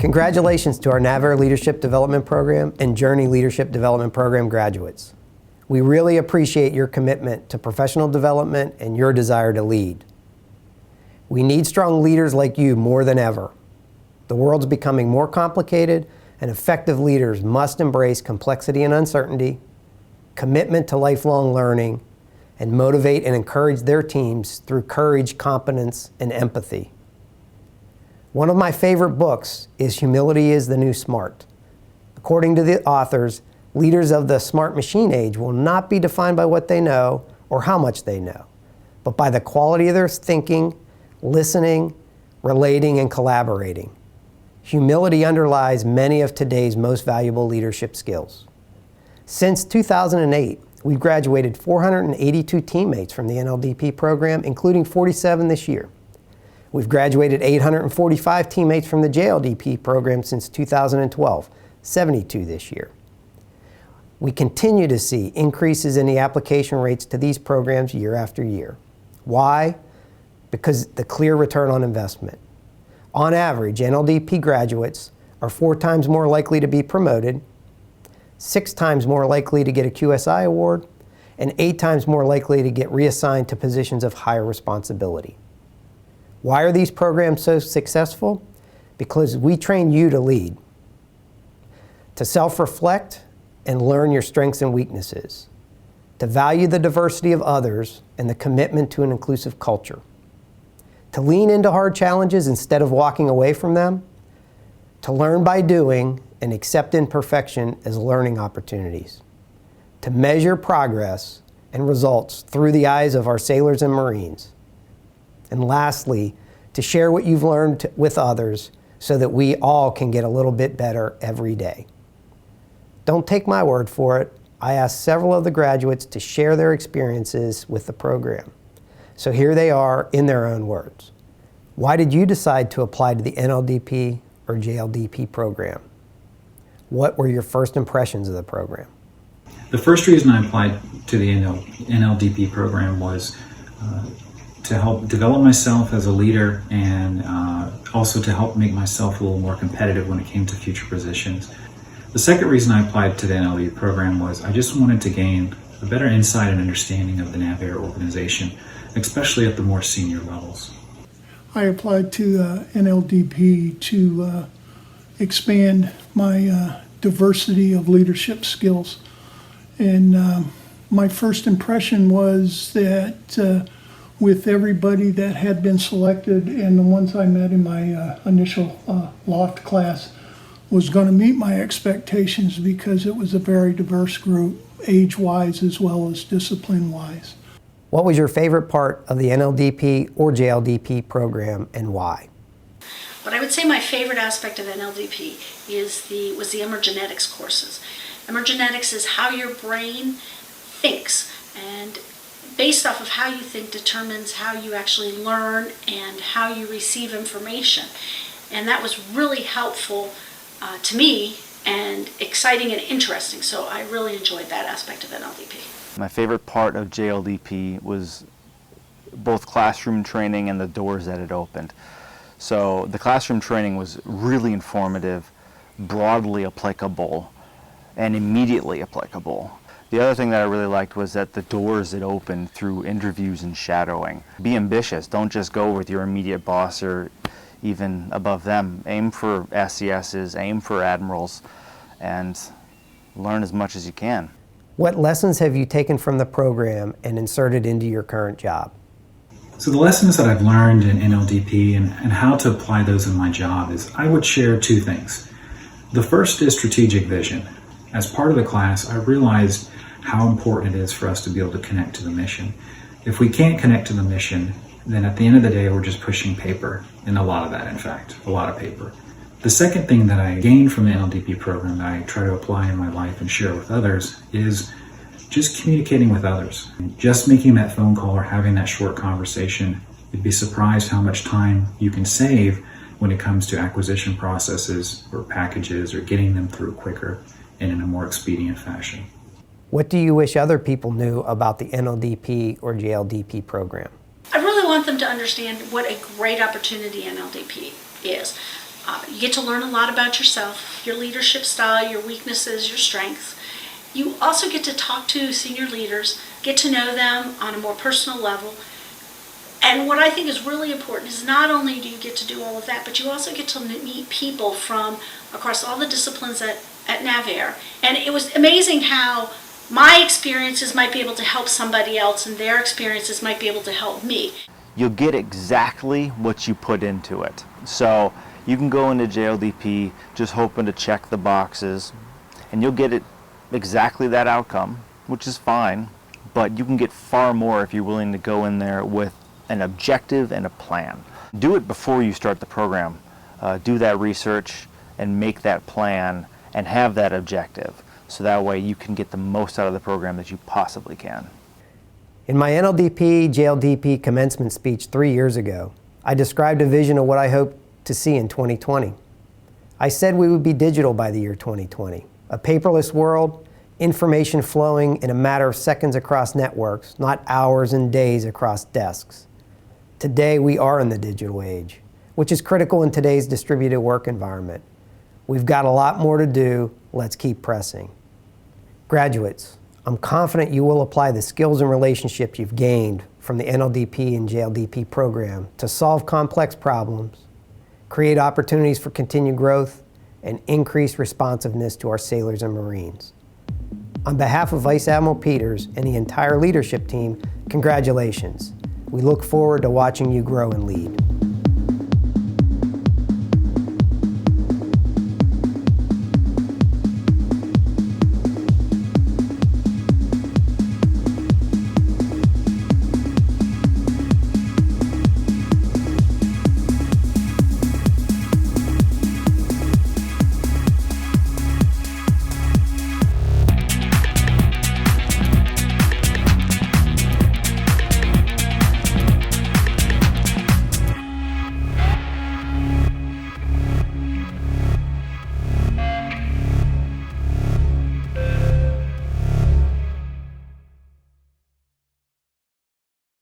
Congratulations to our NAVAIR Leadership Development Program and Journey Leadership Development Program graduates. We really appreciate your commitment to professional development and your desire to lead. We need strong leaders like you more than ever. The world's becoming more complicated, and effective leaders must embrace complexity and uncertainty, commitment to lifelong learning, and motivate and encourage their teams through courage, competence, and empathy. One of my favorite books is Humility is the New Smart. According to the authors, leaders of the smart machine age will not be defined by what they know or how much they know, but by the quality of their thinking, listening, relating, and collaborating. Humility underlies many of today's most valuable leadership skills. Since 2008, we've graduated 482 teammates from the NLDP program, including 47 this year. We've graduated 845 teammates from the JLDP program since 2012, 72 this year. We continue to see increases in the application rates to these programs year after year. Why? Because the clear return on investment. On average, NLDP graduates are 4 times more likely to be promoted, 6 times more likely to get a QSI award, and 8 times more likely to get reassigned to positions of higher responsibility. Why are these programs so successful? Because we train you to lead, to self-reflect and learn your strengths and weaknesses, to value the diversity of others and the commitment to an inclusive culture, to lean into hard challenges instead of walking away from them, to learn by doing and accept imperfection as learning opportunities, to measure progress and results through the eyes of our sailors and Marines, and lastly, to share what you've learned with others so that we all can get a little bit better every day. Don't take my word for it. I asked several of the graduates to share their experiences with the program. So here they are in their own words. Why did you decide to apply to the NLDP or JLDP program? What were your first impressions of the program? The first reason I applied to the NLDP program was to help develop myself as a leader and also to help make myself a little more competitive when it came to future positions. The second reason I applied to the NLDP program was I just wanted to gain a better insight and understanding of the NAVAIR organization, especially at the more senior levels. I applied to NLDP to expand my diversity of leadership skills. And my first impression was that with everybody that had been selected and the ones I met in my initial loft class was going to meet my expectations because it was a very diverse group, age-wise as well as discipline-wise. What was your favorite part of the NLDP or JLDP program and why? But I would say my favorite aspect of NLDP was the emergenetics courses. Emergenetics is how your brain thinks, and based off of how you think determines how you actually learn and how you receive information. And that was really helpful to me and exciting and interesting, so I really enjoyed that aspect of NLDP. My favorite part of JLDP was both classroom training and the doors that it opened. So the classroom training was really informative, broadly applicable, and immediately applicable. The other thing that I really liked was that the doors it opened through interviews and shadowing. Be ambitious, don't just go with your immediate boss or even above them. Aim for SCSs, aim for admirals, and learn as much as you can. What lessons have you taken from the program and inserted into your current job? So the lessons that I've learned in NLDP and how to apply those in my job is I would share 2 things. The first is strategic vision. As part of the class, I realized how important it is for us to be able to connect to the mission. If we can't connect to the mission, then at the end of the day, we're just pushing paper, and a lot of that, in fact, a lot of paper. The second thing that I gained from the NLDP program that I try to apply in my life and share with others is just communicating with others. Just making that phone call or having that short conversation, you'd be surprised how much time you can save when it comes to acquisition processes or packages or getting them through quicker and in a more expedient fashion. What do you wish other people knew about the NLDP or JLDP program? I really want them to understand what a great opportunity NLDP is. You get to learn a lot about yourself, your leadership style, your weaknesses, your strengths. You also get to talk to senior leaders, get to know them on a more personal level. And what I think is really important is not only do you get to do all of that, but you also get to meet people from across all the disciplines at NAVAIR. And it was amazing how my experiences might be able to help somebody else and their experiences might be able to help me. You'll get exactly what you put into it. So you can go into JLDP just hoping to check the boxes, and you'll get it exactly that outcome, which is fine, but you can get far more if you're willing to go in there with an objective and a plan. Do it before you start the program. Do that research and make that plan and have that objective, so that way you can get the most out of the program that you possibly can. In my NLDP, JLDP commencement speech 3 years ago, I described a vision of what I hoped to see in 2020. I said we would be digital by the year 2020, a paperless world, information flowing in a matter of seconds across networks, not hours and days across desks. Today, we are in the digital age, which is critical in today's distributed work environment. We've got a lot more to do. Let's keep pressing. Graduates, I'm confident you will apply the skills and relationships you've gained from the NLDP and JLDP program to solve complex problems, create opportunities for continued growth, and increase responsiveness to our sailors and Marines. On behalf of Vice Admiral Peters and the entire leadership team, congratulations. We look forward to watching you grow and lead.